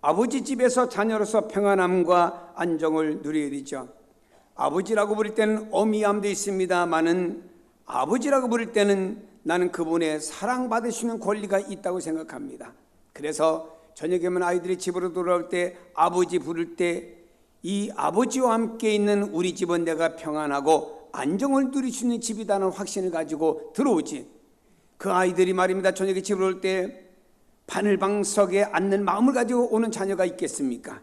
아버지 집에서 자녀로서 평안함과 안정을 누리게 되죠. 아버지라고 부를 때는 어미함도 있습니다만은 아버지라고 부를 때는 나는 그분의 사랑받으시는 권리가 있다고 생각합니다. 그래서 저녁에면 아이들이 집으로 돌아올 때 아버지 부를 때 이 아버지와 함께 있는 우리 집은 내가 평안하고 안정을 누릴 수 있는 집이라는 확신을 가지고 들어오지. 그 아이들이 말입니다. 저녁에 집으로 올 때 바늘방석에 앉는 마음을 가지고 오는 자녀가 있겠습니까?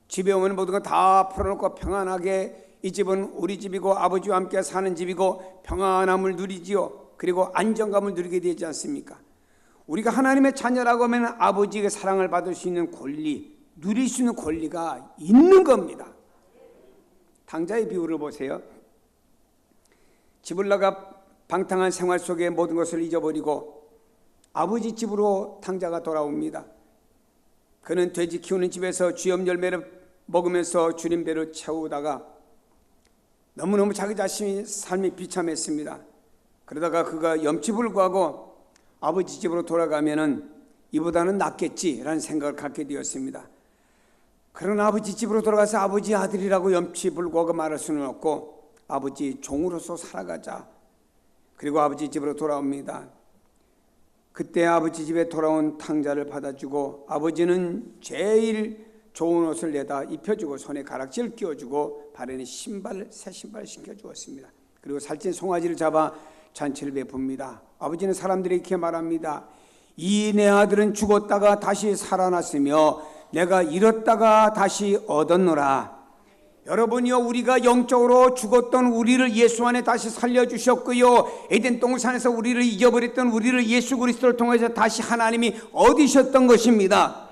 집에 오면 모든 거 다 풀어놓고 평안하게 이 집은 우리 집이고 아버지와 함께 사는 집이고 평안함을 누리지요. 그리고 안정감을 누리게 되지 않습니까? 우리가 하나님의 자녀라고 하면 아버지의 사랑을 받을 수 있는 권리, 누릴 수 있는 권리가 있는 겁니다. 탕자의 비유를 보세요. 집을 나가 방탕한 생활 속에 모든 것을 잊어버리고 아버지 집으로 탕자가 돌아옵니다. 그는 돼지 키우는 집에서 쥐염 열매를 먹으면서 주님 배를 채우다가 너무너무 자기 자신의 삶이 비참했습니다. 그러다가 그가 염치불구하고 아버지 집으로 돌아가면은 이보다는 낫겠지라는 생각을 갖게 되었습니다. 그러나 아버지 집으로 돌아가서 아버지 아들이라고 염치불구하고 말할 수는 없고 아버지 종으로서 살아가자. 그리고 아버지 집으로 돌아옵니다. 그때 아버지 집에 돌아온 탕자를 받아주고 아버지는 제일 좋은 옷을 내다 입혀주고 손에 가락지를 끼워주고 발에는 새 신발을 신겨주었습니다. 그리고 살찐 송아지를 잡아 잔치를 베풉니다. 아버지는 사람들에게 이렇게 말합니다. 이 내 아들은 죽었다가 다시 살아났으며 내가 잃었다가 다시 얻었노라. 여러분이요, 우리가 영적으로 죽었던 우리를 예수 안에 다시 살려주셨고요, 에덴 동산에서 우리를 잊어버렸던 우리를 예수 그리스도를 통해서 다시 하나님이 얻으셨던 것입니다.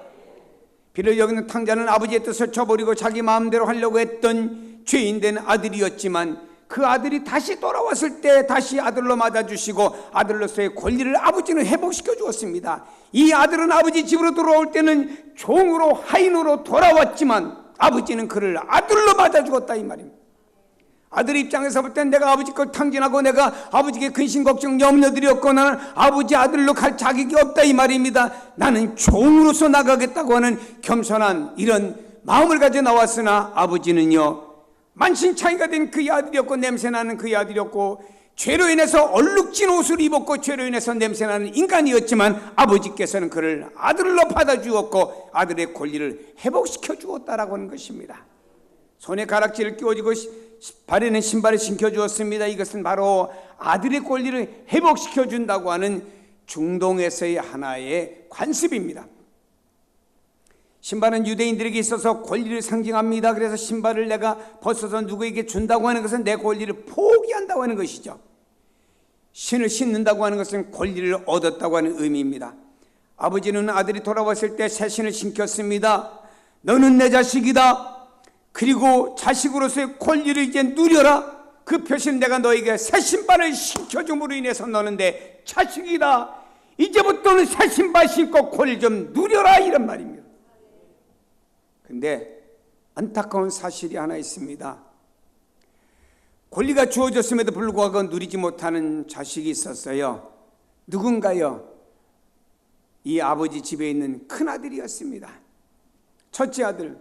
비를 여기는 탕자는 아버지의 뜻을 저버리고 자기 마음대로 하려고 했던 죄인된 아들이었지만 그 아들이 다시 돌아왔을 때 다시 아들로 맞아주시고 아들로서의 권리를 아버지는 회복시켜 주었습니다. 이 아들은 아버지 집으로 돌아올 때는 종으로 하인으로 돌아왔지만 아버지는 그를 아들로 맞아주었다 이 말입니다. 아들 입장에서 볼 땐 내가 아버지 걸 탕진하고 내가 아버지께 근심 걱정 염려드렸고 나는 아버지 아들로 갈 자격이 없다 이 말입니다. 나는 종으로서 나가겠다고 하는 겸손한 이런 마음을 가져 나왔으나 아버지는요, 만신창이가 된 그의 아들이었고 냄새나는 그의 아들이었고 죄로 인해서 얼룩진 옷을 입었고 죄로 인해서 냄새나는 인간이었지만 아버지께서는 그를 아들로 받아주었고 아들의 권리를 회복시켜 주었다라고 하는 것입니다. 손에 가락지를 끼워주고 발에는 신발을 신겨주었습니다. 이것은 바로 아들의 권리를 회복시켜 준다고 하는 중동에서의 하나의 관습입니다. 신발은 유대인들에게 있어서 권리를 상징합니다. 그래서 신발을 내가 벗어서 누구에게 준다고 하는 것은 내 권리를 포기한다고 하는 것이죠. 신을 신는다고 하는 것은 권리를 얻었다고 하는 의미입니다. 아버지는 아들이 돌아왔을 때 새 신을 신겼습니다. 너는 내 자식이다. 그리고 자식으로서의 권리를 이제 누려라. 그 표시는 내가 너에게 새 신발을 신겨줌으로 인해서 너는 내 자식이다. 이제부터는 새 신발 신고 권리 좀 누려라 이런 말입니다. 근데 안타까운 사실이 하나 있습니다. 권리가 주어졌음에도 불구하고 누리지 못하는 자식이 있었어요. 누군가요? 이 아버지 집에 있는 큰아들이었습니다. 첫째 아들,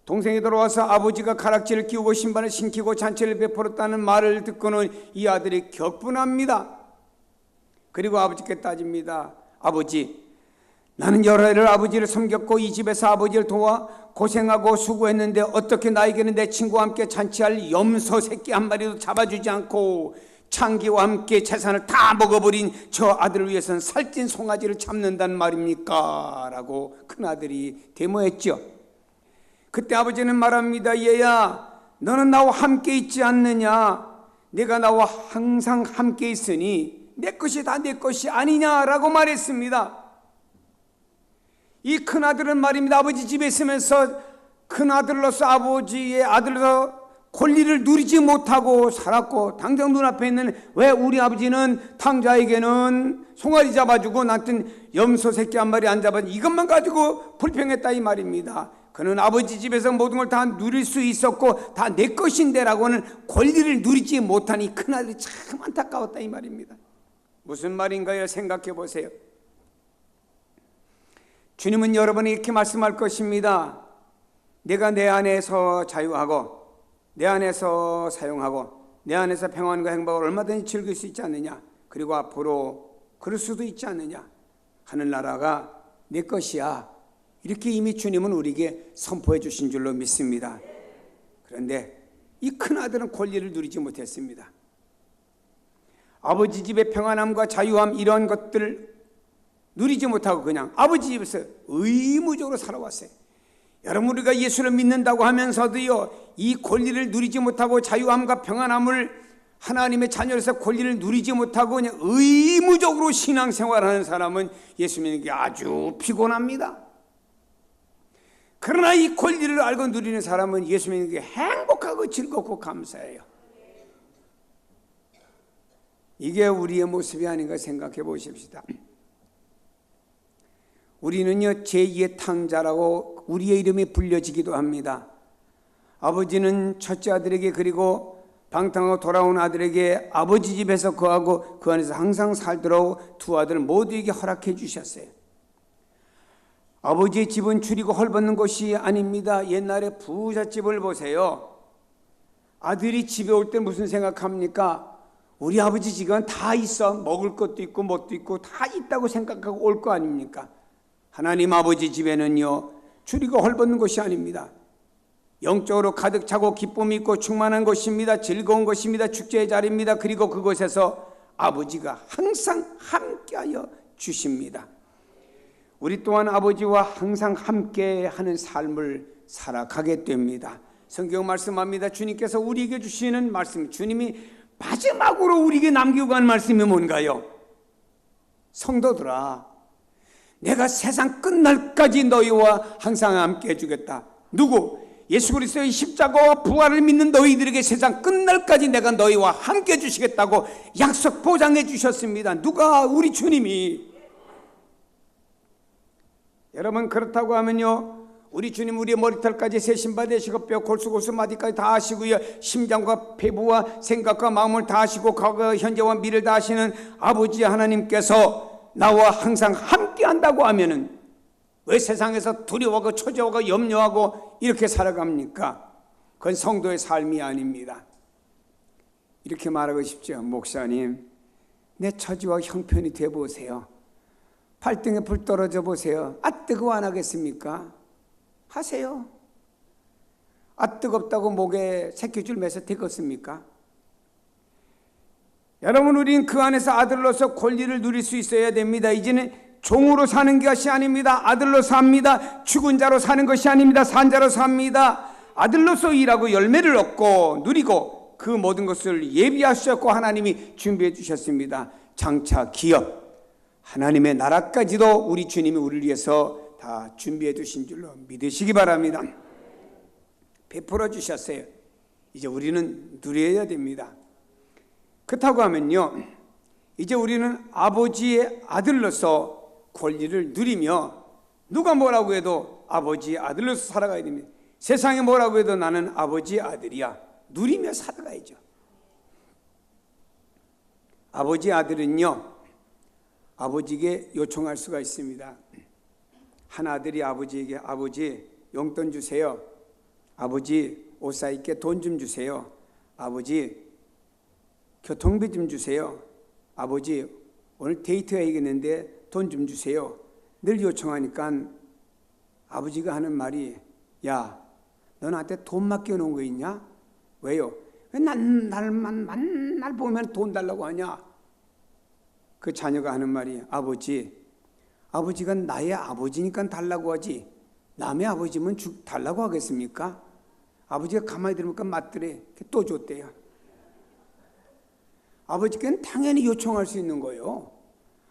동생이 돌아와서 아버지가 가락지를 끼우고 신발을 신기고 잔치를 베풀었다는 말을 듣고는 이 아들이 격분합니다. 그리고 아버지께 따집니다. 아버지, 나는 여러 해를 아버지를 섬겼고 이 집에서 아버지를 도와 고생하고 수고했는데 어떻게 나에게는 내 친구와 함께 잔치할 염소 새끼 한 마리도 잡아주지 않고 창기와 함께 재산을 다 먹어버린 저 아들을 위해서는 살찐 송아지를 잡는단 말입니까? 라고 큰아들이 데모했죠. 그때 아버지는 말합니다. 얘야, 너는 나와 함께 있지 않느냐? 내가 나와 항상 함께 있으니 내 것이 다 내 것이 아니냐라고 말했습니다. 이 큰아들은 말입니다. 아버지 집에 있으면서 큰아들로서 아버지의 아들로서 권리를 누리지 못하고 살았고 당장 눈앞에 있는 왜 우리 아버지는 탕자에게는 송아지 잡아주고 나한테는 염소 새끼 한 마리 안 잡아주고 이것만 가지고 불평했다 이 말입니다. 그는 아버지 집에서 모든 걸 다 누릴 수 있었고 다 내 것인데 라고 하는 권리를 누리지 못한 이 큰아들이 참 안타까웠다 이 말입니다. 무슨 말인가요? 생각해 보세요. 주님은 여러분이 이렇게 말씀할 것입니다. 내가 내 안에서 자유하고 내 안에서 사용하고 내 안에서 평안과 행복을 얼마든지 즐길 수 있지 않느냐, 그리고 앞으로 그럴 수도 있지 않느냐, 하늘나라가 내 것이야, 이렇게 이미 주님은 우리에게 선포해 주신 줄로 믿습니다. 그런데 이 큰아들은 권리를 누리지 못했습니다. 아버지 집의 평안함과 자유함, 이런 것들을 누리지 못하고 그냥 아버지 집에서 의무적으로 살아왔어요. 여러분, 우리가 예수를 믿는다고 하면서도요, 이 권리를 누리지 못하고 자유함과 평안함을, 하나님의 자녀로서 권리를 누리지 못하고 그냥 의무적으로 신앙생활하는 사람은 예수 믿는 게 아주 피곤합니다. 그러나 이 권리를 알고 누리는 사람은 예수 믿는 게 행복하고 즐겁고 감사해요. 이게 우리의 모습이 아닌가 생각해 보십시다. 우리는요, 제2의 탕자라고 우리의 이름이 불려지기도 합니다. 아버지는 첫째 아들에게, 그리고 방탕하고 돌아온 아들에게 아버지 집에서 거하고 그 안에서 항상 살도록 두 아들 모두에게 허락해 주셨어요. 아버지의 집은 줄이고 헐벗는 곳이 아닙니다. 옛날에 부잣집을 보세요. 아들이 집에 올 때 무슨 생각합니까? 우리 아버지 집은 다 있어. 먹을 것도 있고 뭣도 있고 다 있다고 생각하고 올 거 아닙니까? 하나님 아버지 집에는요, 줄이고 헐벗는 곳이 아닙니다. 영적으로 가득 차고 기쁨이 있고 충만한 곳입니다. 즐거운 곳입니다. 축제의 자리입니다. 그리고 그곳에서 아버지가 항상 함께하여 주십니다. 우리 또한 아버지와 항상 함께하는 삶을 살아가게 됩니다. 성경 말씀합니다. 주님께서 우리에게 주시는 말씀, 주님이 마지막으로 우리에게 남기고 간 말씀이 뭔가요? 성도들아, 내가 세상 끝날까지 너희와 항상 함께 해주겠다. 누구? 예수 그리스도의 십자가와 부활을 믿는 너희들에게 세상 끝날까지 내가 너희와 함께 해주시겠다고 약속 보장해 주셨습니다. 누가? 우리 주님이. 여러분, 그렇다고 하면요, 우리 주님 우리의 머리털까지 새 신바 되시고 뼈 골수골수 마디까지 다 하시고요, 심장과 폐부와 생각과 마음을 다 하시고 과거 현재와 미래를 다 하시는 아버지 하나님께서 나와 항상 함께 한다고 하면은 왜 세상에서 두려워하고 초조하고 염려하고 이렇게 살아갑니까? 그건 성도의 삶이 아닙니다. 이렇게 말하고 싶죠. 목사님, 내 처지와 형편이 되어보세요. 발등에 불 떨어져 보세요. 아, 뜨거워 안 하겠습니까? 하세요. 아, 뜨겁다고 목에 새끼줄 매서 되겠습니까? 여러분, 우린 그 안에서 아들로서 권리를 누릴 수 있어야 됩니다. 이제는 종으로 사는 것이 아닙니다. 아들로 삽니다. 죽은 자로 사는 것이 아닙니다. 산 자로 삽니다. 아들로서 일하고 열매를 얻고 누리고 그 모든 것을 예비하셨고 하나님이 준비해 주셨습니다. 장차 기업, 하나님의 나라까지도 우리 주님이 우리를 위해서 다 준비해 두신 줄로 믿으시기 바랍니다. 베풀어 주셨어요. 이제 우리는 누려야 됩니다. 그렇다고 하면요, 이제 우리는 아버지의 아들로서 권리를 누리며, 누가 뭐라고 해도 아버지의 아들로서 살아가야 됩니다. 세상에 뭐라고 해도 나는 아버지의 아들이야. 누리며 살아가야죠. 아버지의 아들은요, 아버지에게 요청할 수가 있습니다. 한 아들이 아버지에게, 아버지 용돈 주세요. 아버지 옷 사 입게 돈 좀 주세요. 아버지 교통비 좀 주세요. 아버지 오늘 데이트 해야겠는데 돈 좀 주세요. 늘 요청하니까 아버지가 하는 말이, 야, 너 나한테 돈 맡겨놓은 거 있냐? 왜요? 왜 날만 만날 보면 돈 달라고 하냐? 그 자녀가 하는 말이, 아버지가 나의 아버지니까 달라고 하지 남의 아버지면 달라고 하겠습니까? 아버지가 가만히 들으니까 맞더래. 또 줬대요. 아버지께는 당연히 요청할 수 있는 거예요.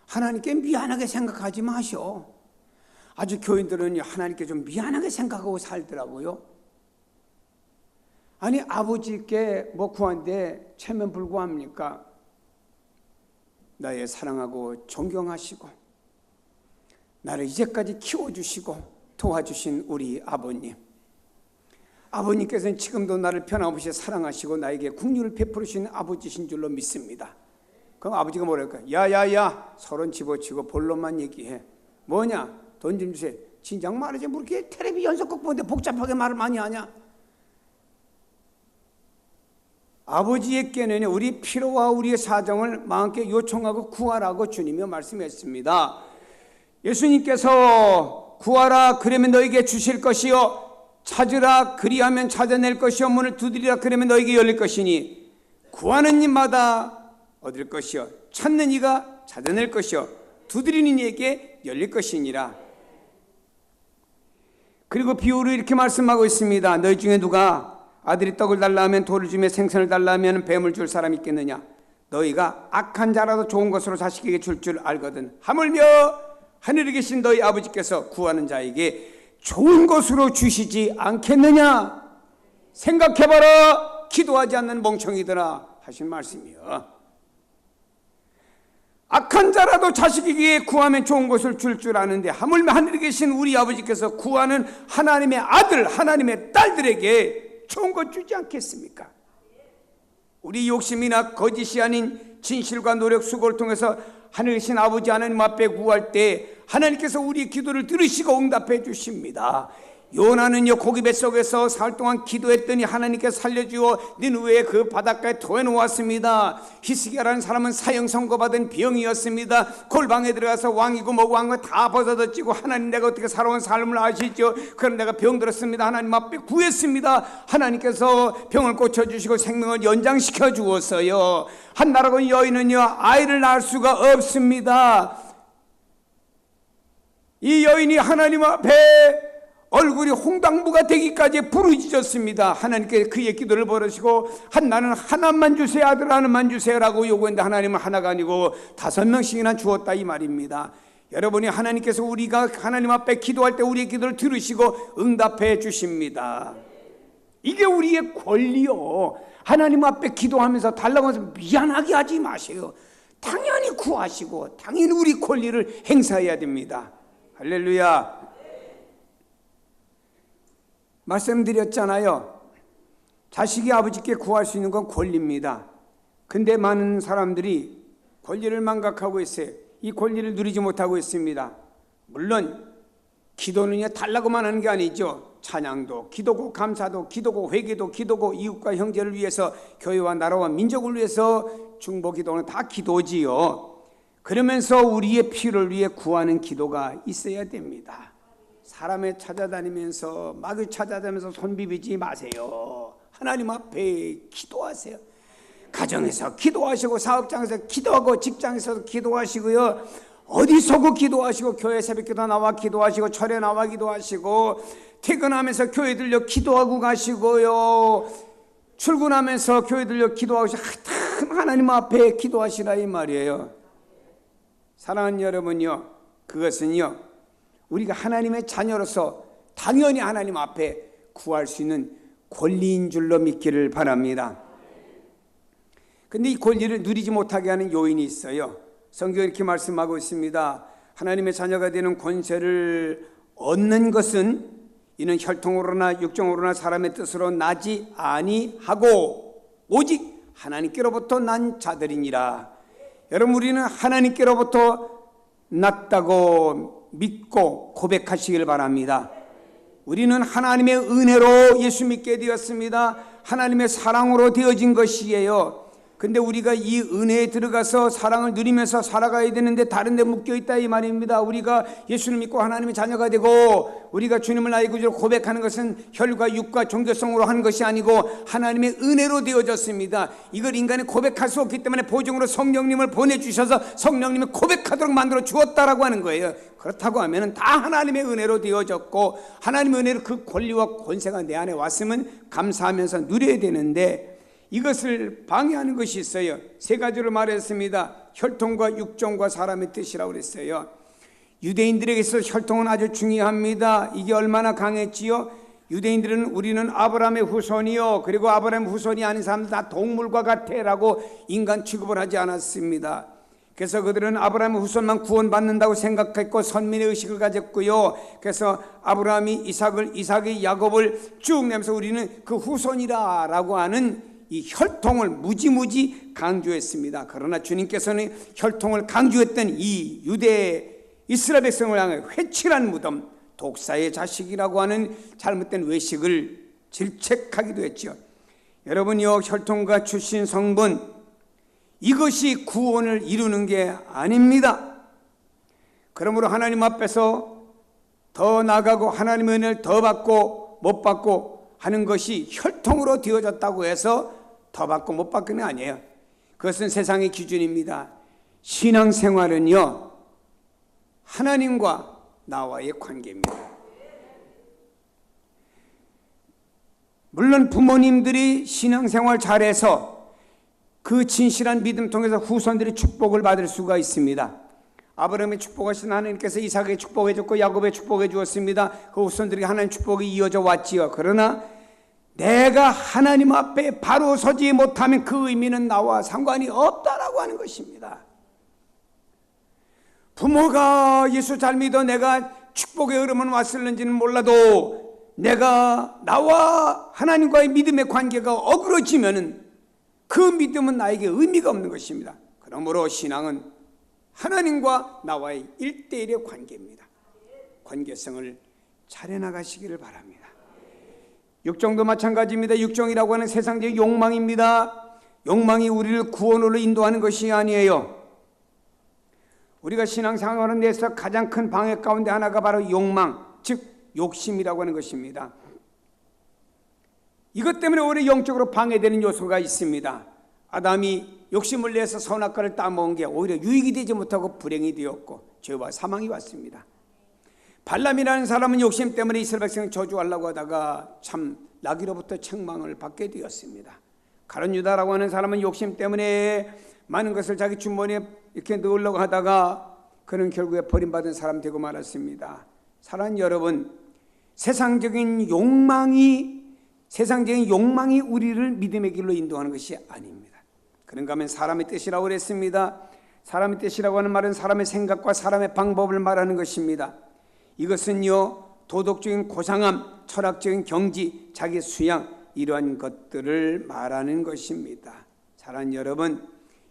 하나님께 미안하게 생각하지 마셔. 아주 교인들은 하나님께 좀 미안하게 생각하고 살더라고요. 아니, 아버지께 뭐 구한데 체면 불구합니까? 나의 사랑하고 존경하시고 나를 이제까지 키워주시고 도와주신 우리 아버님, 아버님께서는 지금도 나를 변함없이 사랑하시고 나에게 긍휼을 베풀으신 아버지신 줄로 믿습니다. 그럼 아버지가 뭐랄까요? 야야야, 서론 집어치고 본론만 얘기해. 뭐냐? 돈 좀 주세요. 진작 말하지 뭐 이렇게 텔레비 연속극 보는데 복잡하게 말을 많이 하냐. 아버지에게는 우리 필요와 우리의 사정을 마음께 요청하고 구하라고 주님이 말씀했습니다. 예수님께서 구하라 그러면 너에게 주실 것이요, 찾으라 그리하면 찾아낼 것이요, 문을 두드리라 그러면 너에게 열릴 것이니 구하는 이마다 얻을 것이요, 찾는 이가 찾아낼 것이요, 두드리는 이에게 열릴 것이니라. 그리고 비유로 이렇게 말씀하고 있습니다. 너희 중에 누가 아들이 떡을 달라 하면 돌을 주며 생선을 달라 하면 뱀을 줄 사람이 있겠느냐. 너희가 악한 자라도 좋은 것으로 자식에게 줄 줄 알거든. 하물며 하늘에 계신 너희 아버지께서 구하는 자에게 좋은 것으로 주시지 않겠느냐. 생각해봐라 기도하지 않는 멍청이들아 하신 말씀이요. 악한 자라도 자식에게 구하면 좋은 것을 줄 아는데 하물며 하늘에 계신 우리 아버지께서 구하는 하나님의 아들, 하나님의 딸들에게 좋은 것 주지 않겠습니까? 우리 욕심이나 거짓이 아닌 진실과 노력, 수고를 통해서 하늘에 계신 아버지 하나님 앞에 구할 때 하나님께서 우리의 기도를 들으시고 응답해 주십니다. 요나는요 고기 뱃속에서 사흘 동안 기도했더니 하나님께서 살려주어 니느웨의 그 바닷가에 토해놓았습니다. 히스기야라는 사람은 사형 선고받은 병이었습니다. 골방에 들어가서 왕이고 뭐고 한 거 다 벗어던지고 하나님 내가 어떻게 살아온 삶을 아시죠? 그럼 내가 병들었습니다. 하나님 앞에 구했습니다. 하나님께서 병을 고쳐주시고 생명을 연장시켜 주었어요. 한나라고 여인은요 아이를 낳을 수가 없습니다. 이 여인이 하나님 앞에 얼굴이 홍당무가 되기까지 부르짖었습니다. 하나님께 그의 기도를 벌으시고 한나는 하나만 주세요, 아들 하나만 주세요라고 요구했는데 하나님은 하나가 아니고 5명씩이나 주었다 이 말입니다. 여러분이 하나님께서 우리가 하나님 앞에 기도할 때 우리의 기도를 들으시고 응답해 주십니다. 이게 우리의 권리요. 하나님 앞에 기도하면서 달라고 해서 미안하게 하지 마세요. 당연히 구하시고 당연히 우리 권리를 행사해야 됩니다. 할렐루야. 말씀드렸잖아요. 자식이 아버지께 구할 수 있는 건 권리입니다. 근데 많은 사람들이 권리를 망각하고 있어요. 이 권리를 누리지 못하고 있습니다. 물론 기도는 달라고만 하는 게 아니죠. 찬양도 기도고, 감사도 기도고, 회개도 기도고, 이웃과 형제를 위해서, 교회와 나라와 민족을 위해서 중보 기도는 다 기도지요. 그러면서 우리의 필요를 위해 구하는 기도가 있어야 됩니다. 사람에 찾아다니면서 마귀 찾아다니면서 손 비비지 마세요. 하나님 앞에 기도하세요. 가정에서 기도하시고, 사업장에서 기도하고, 직장에서도 기도하시고요. 어디서도 기도하시고, 교회 새벽기도 나와 기도하시고, 철에 나와 기도하시고, 퇴근하면서 교회 들려 기도하고 가시고요. 출근하면서 교회 들려 기도하고, 하나님 앞에 기도하시라 이 말이에요. 사랑하는 여러분요, 그것은요 우리가 하나님의 자녀로서 당연히 하나님 앞에 구할 수 있는 권리인 줄로 믿기를 바랍니다. 근데 이 권리를 누리지 못하게 하는 요인이 있어요. 성경이 이렇게 말씀하고 있습니다. 하나님의 자녀가 되는 권세를 얻는 것은 이는 혈통으로나 육정으로나 사람의 뜻으로 나지 아니하고 오직 하나님께로부터 난 자들이니라. 여러분, 우리는 하나님께로부터 났다고 믿고 고백하시길 바랍니다. 우리는 하나님의 은혜로 예수 믿게 되었습니다. 하나님의 사랑으로 되어진 것이에요. 근데 우리가 이 은혜에 들어가서 사랑을 누리면서 살아가야 되는데 다른 데 묶여 있다 이 말입니다. 우리가 예수를 믿고 하나님의 자녀가 되고 우리가 주님을 나의 구주로 고백하는 것은 혈과 육과 종교성으로 하는 것이 아니고 하나님의 은혜로 되어졌습니다. 이걸 인간이 고백할 수 없기 때문에 보증으로 성령님을 보내주셔서 성령님이 고백하도록 만들어 주었다라고 하는 거예요. 그렇다고 하면 다 하나님의 은혜로 되어졌고 하나님의 은혜로 그 권리와 권세가 내 안에 왔으면 감사하면서 누려야 되는데 이것을 방해하는 것이 있어요. 세 가지로 말했습니다. 혈통과 육정과 사람의 뜻이라고 그랬어요. 유대인들에게 있어서 혈통은 아주 중요합니다. 이게 얼마나 강했지요? 유대인들은 우리는 아브라함의 후손이요, 그리고 아브라함 후손이 아닌 사람들 다 동물과 같아라고 인간 취급을 하지 않았습니다. 그래서 그들은 아브라함 후손만 구원받는다고 생각했고 선민의 의식을 가졌고요. 그래서 아브라함이 이삭이 야곱을 쭉 내면서 우리는 그 후손이라고 하는 이 혈통을 무지무지 강조했습니다. 그러나 주님께서는 혈통을 강조했던 이 유대의 이스라엘 백성을 향해 회칠한 무덤, 독사의 자식이라고 하는 잘못된 외식을 질책하기도 했죠. 여러분요, 혈통과 출신 성분, 이것이 구원을 이루는 게 아닙니다. 그러므로 하나님 앞에서 더 나가고 하나님의 은혜를 더 받고 못 받고 하는 것이 혈통으로 되어졌다고 해서 더 받고 못 받고는 아니에요. 그것은 세상의 기준입니다. 신앙생활은요, 하나님과 나와의 관계입니다. 물론 부모님들이 신앙생활 잘해서 그 진실한 믿음 통해서 후손들이 축복을 받을 수가 있습니다. 아브라함의 축복하신 하나님께서 이삭에게 축복해 줬고 야곱에 축복해 주었습니다. 그 후손들에게 하나님 축복이 이어져 왔지요. 그러나 내가 하나님 앞에 바로 서지 못하면 그 의미는 나와 상관이 없다라고 하는 것입니다. 부모가 예수 잘 믿어 내가 축복의 흐름은 왔을는지는 몰라도 내가 나와 하나님과의 믿음의 관계가 어그러지면은 그 믿음은 나에게 의미가 없는 것입니다. 그러므로 신앙은 하나님과 나와의 1대1의 관계입니다. 관계성을 차려나가시기를 바랍니다. 육정도 마찬가지입니다. 육정이라고 하는 세상적인 욕망입니다. 욕망이 우리를 구원으로 인도하는 것이 아니에요. 우리가 신앙생활을 위해서 가장 큰 방해 가운데 하나가 바로 욕망, 즉 욕심이라고 하는 것입니다. 이것 때문에 오히려 영적으로 방해되는 요소가 있습니다. 아담이 욕심을 내서 선악과를 따먹은 게 오히려 유익이 되지 못하고 불행이 되었고 죄와 사망이 왔습니다. 발람이라는 사람은 욕심 때문에 이스라엘 백성을 저주하려고 하다가 참 나귀로부터 책망을 받게 되었습니다. 가룟 유다라고 하는 사람은 욕심 때문에 많은 것을 자기 주머니에 이렇게 넣으려고 하다가 그는 결국에 버림받은 사람 되고 말았습니다. 사랑하는 여러분, 세상적인 욕망이 우리를 믿음의 길로 인도하는 것이 아닙니다. 그런가 하면 사람의 뜻이라고 그랬습니다. 사람의 뜻이라고 하는 말은 사람의 생각과 사람의 방법을 말하는 것입니다. 이것은요, 도덕적인 고상함, 철학적인 경지, 자기 수양, 이러한 것들을 말하는 것입니다. 사랑하는 여러분,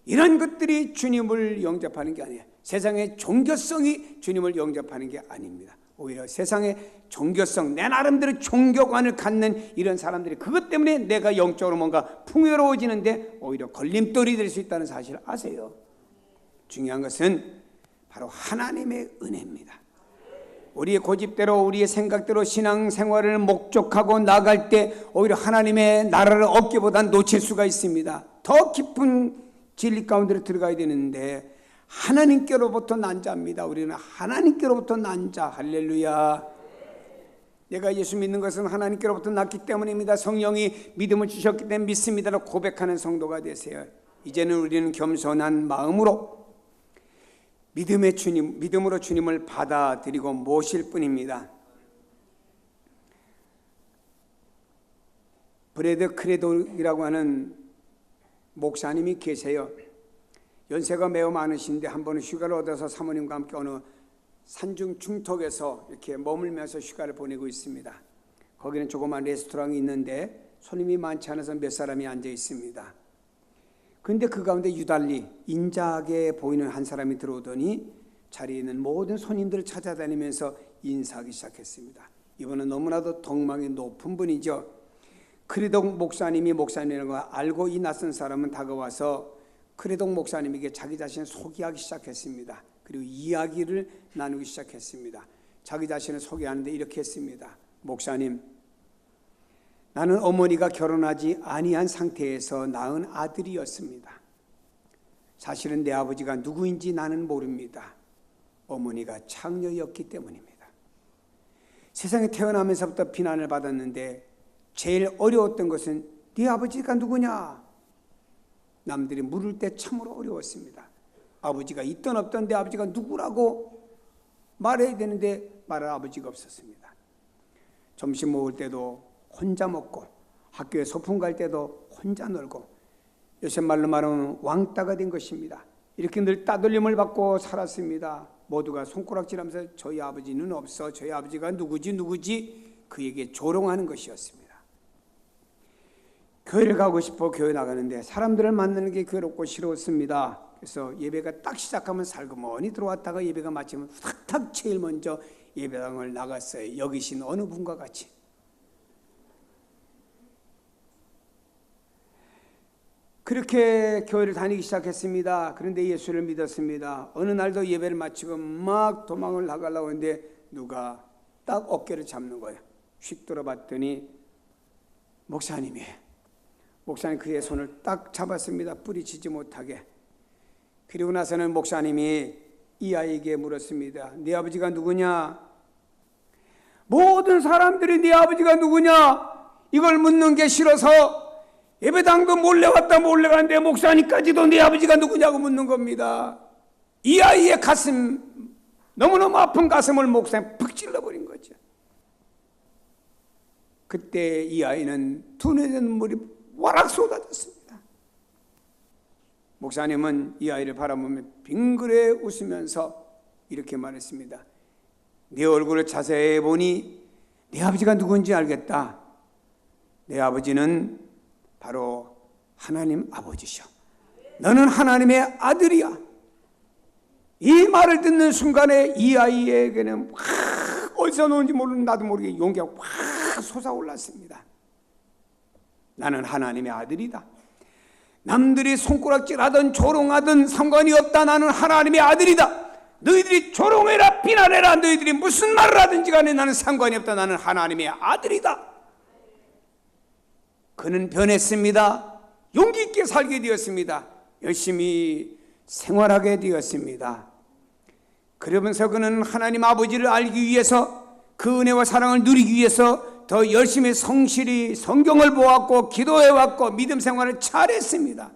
이런 것들이 주님을 영접하는 게 아니에요. 세상의 종교성이 주님을 영접하는 게 아닙니다. 오히려 세상의 종교성, 내 나름대로 종교관을 갖는 이런 사람들이 그것 때문에 내가 영적으로 뭔가 풍요로워지는데 오히려 걸림돌이 될 수 있다는 사실을 아세요? 중요한 것은 바로 하나님의 은혜입니다. 우리의 고집대로 우리의 생각대로 신앙생활을 목적하고 나갈 때 오히려 하나님의 나라를 얻기보단 놓칠 수가 있습니다. 더 깊은 진리 가운데로 들어가야 되는데 하나님께로부터 난 자입니다. 우리는 하나님께로부터 난 자. 할렐루야. 내가 예수 믿는 것은 하나님께로부터 났기 때문입니다. 성령이 믿음을 주셨기 때문에 믿습니다라고 고백하는 성도가 되세요. 이제는 우리는 겸손한 마음으로 믿음으로 주님을 받아들이고 모실 뿐입니다. 브래드 크레도라고 하는 목사님이 계세요. 연세가 매우 많으신데 한 번은 휴가를 얻어서 사모님과 함께 어느 산중 중턱에서 이렇게 머물면서 휴가를 보내고 있습니다. 거기는 조그만 레스토랑이 있는데 손님이 많지 않아서 몇 사람이 앉아 있습니다. 그런데 그 가운데 유달리 인자하게 보이는 한 사람이 들어오더니 자리에 있는 모든 손님들을 찾아다니면서 인사하기 시작했습니다. 이분은 너무나도 덕망이 높은 분이죠. 크레독 목사님이 목사님이라는 걸 알고 이 낯선 사람은 다가와서 크레독 목사님에게 자기 자신을 소개하기 시작했습니다. 그리고 이야기를 나누기 시작했습니다. 자기 자신을 소개하는데 이렇게 했습니다. 목사님, 나는 어머니가 결혼하지 아니한 상태에서 낳은 아들이었습니다. 사실은 내 아버지가 누구인지 나는 모릅니다. 어머니가 창녀였기 때문입니다. 세상에 태어나면서부터 비난을 받았는데 제일 어려웠던 것은 네 아버지가 누구냐? 남들이 물을 때 참으로 어려웠습니다. 아버지가 있던 없던 내 아버지가 누구라고 말해야 되는데 말할 아버지가 없었습니다. 점심 먹을 때도 혼자 먹고 학교에 소풍 갈 때도 혼자 놀고 요새 말로 말하면 왕따가 된 것입니다. 이렇게 늘 따돌림을 받고 살았습니다. 모두가 손가락질하면서 저희 아버지는 없어, 저희 아버지가 누구지 그에게 조롱하는 것이었습니다. 교회를 가고 싶어 교회 나가는데 사람들을 만나는 게 괴롭고 싫었습니다. 그래서 예배가 딱 시작하면 살그머니 들어왔다가 예배가 마치면 탁탁 제일 먼저 예배당을 나갔어요. 여기신 어느 분과 같이. 그렇게 교회를 다니기 시작했습니다. 그런데 예수를 믿었습니다. 어느 날도 예배를 마치고 막 도망을 나가려고 했는데 누가 딱 어깨를 잡는 거예요. 휙 돌아봤더니 목사님 그의 손을 딱 잡았습니다. 뿌리치지 못하게. 그리고 나서는 목사님이 이 아이에게 물었습니다. 네 아버지가 누구냐? 모든 사람들이 네 아버지가 누구냐? 이걸 묻는 게 싫어서 예배당도 몰래 왔다 몰래 갔는데 목사님까지도 네 아버지가 누구냐고 묻는 겁니다. 이 아이의 가슴, 너무너무 아픈 가슴을 목사님 푹 찔러버린 거죠. 그때 이 아이는 두 눈의 눈물이 와락 쏟아졌습니다. 목사님은 이 아이를 바라보며 빙그레 웃으면서 이렇게 말했습니다. 네 얼굴을 자세히 보니 네 아버지가 누군지 알겠다. 내 아버지는 바로 하나님 아버지셔. 너는 하나님의 아들이야. 이 말을 듣는 순간에 이 아이에게는 어디서 나오는지 모르는 나도 모르게 용기가 확 솟아올랐습니다. 나는 하나님의 아들이다. 남들이 손가락질하든 조롱하든 상관이 없다. 나는 하나님의 아들이다. 너희들이 조롱해라 비난해라. 너희들이 무슨 말을 하든지 간에 나는 상관이 없다. 나는 하나님의 아들이다. 그는 변했습니다. 용기 있게 살게 되었습니다. 열심히 생활하게 되었습니다. 그러면서 그는 하나님 아버지를 알기 위해서 그 은혜와 사랑을 누리기 위해서 더 열심히 성실히 성경을 보았고 기도해왔고 믿음 생활을 잘했습니다.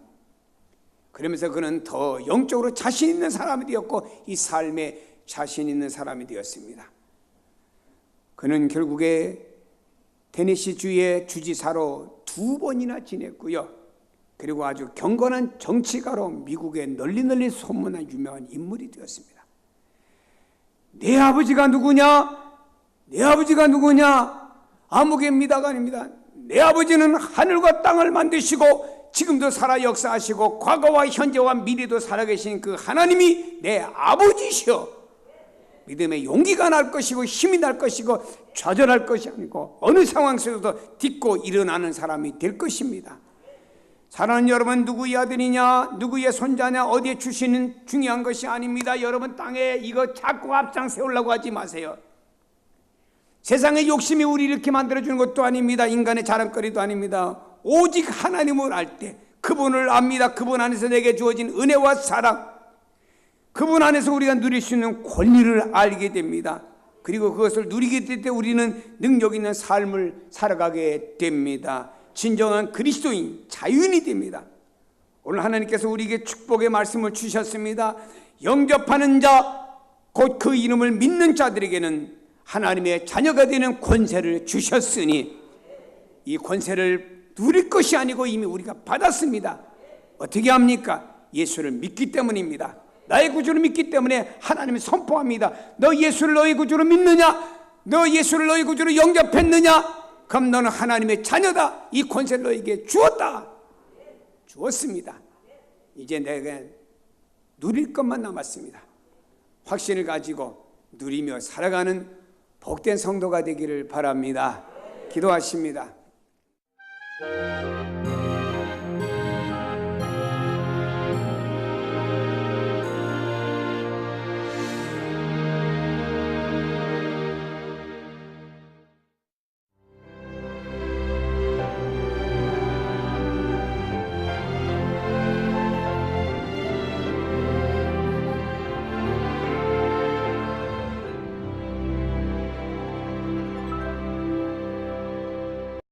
그러면서 그는 더 영적으로 자신 있는 사람이 되었고 이 삶에 자신 있는 사람이 되었습니다. 그는 결국에 테네시 주의 주지사로 2번이나 지냈고요. 그리고 아주 경건한 정치가로 미국에 널리 소문난 유명한 인물이 되었습니다. 내 아버지가 누구냐? 내 아버지가 누구냐? 아무개입니다가 아닙니다. 내 아버지는 하늘과 땅을 만드시고 지금도 살아 역사하시고 과거와 현재와 미래도 살아계신 그 하나님이 내 아버지시여. 믿음의 용기가 날 것이고 힘이 날 것이고 좌절할 것이 아니고 어느 상황 속에서도 딛고 일어나는 사람이 될 것입니다. 사랑하는 여러분, 누구의 아들이냐 누구의 손자냐 어디에 출신은 중요한 것이 아닙니다. 여러분 땅에 이거 자꾸 앞장 세우려고 하지 마세요. 세상의 욕심이 우리 이렇게 만들어주는 것도 아닙니다. 인간의 자랑거리도 아닙니다. 오직 하나님을 알 때 그분을 압니다. 그분 안에서 내게 주어진 은혜와 사랑, 그분 안에서 우리가 누릴 수 있는 권리를 알게 됩니다. 그리고 그것을 누리게 될 때 우리는 능력 있는 삶을 살아가게 됩니다. 진정한 그리스도인, 자유인이 됩니다. 오늘 하나님께서 우리에게 축복의 말씀을 주셨습니다. 영접하는 자, 곧 그 이름을 믿는 자들에게는 하나님의 자녀가 되는 권세를 주셨으니 이 권세를 누릴 것이 아니고 이미 우리가 받았습니다. 어떻게 합니까? 예수를 믿기 때문입니다. 나의 구주를 믿기 때문에 하나님이 선포합니다. 너 예수를 너의 구주로 믿느냐? 너 예수를 너의 구주로 영접했느냐? 그럼 너는 하나님의 자녀다. 이 권세를 너에게 주었다. 주었습니다. 이제 내가 누릴 것만 남았습니다. 확신을 가지고 누리며 살아가는 복된 성도가 되기를 바랍니다. 기도하십니다.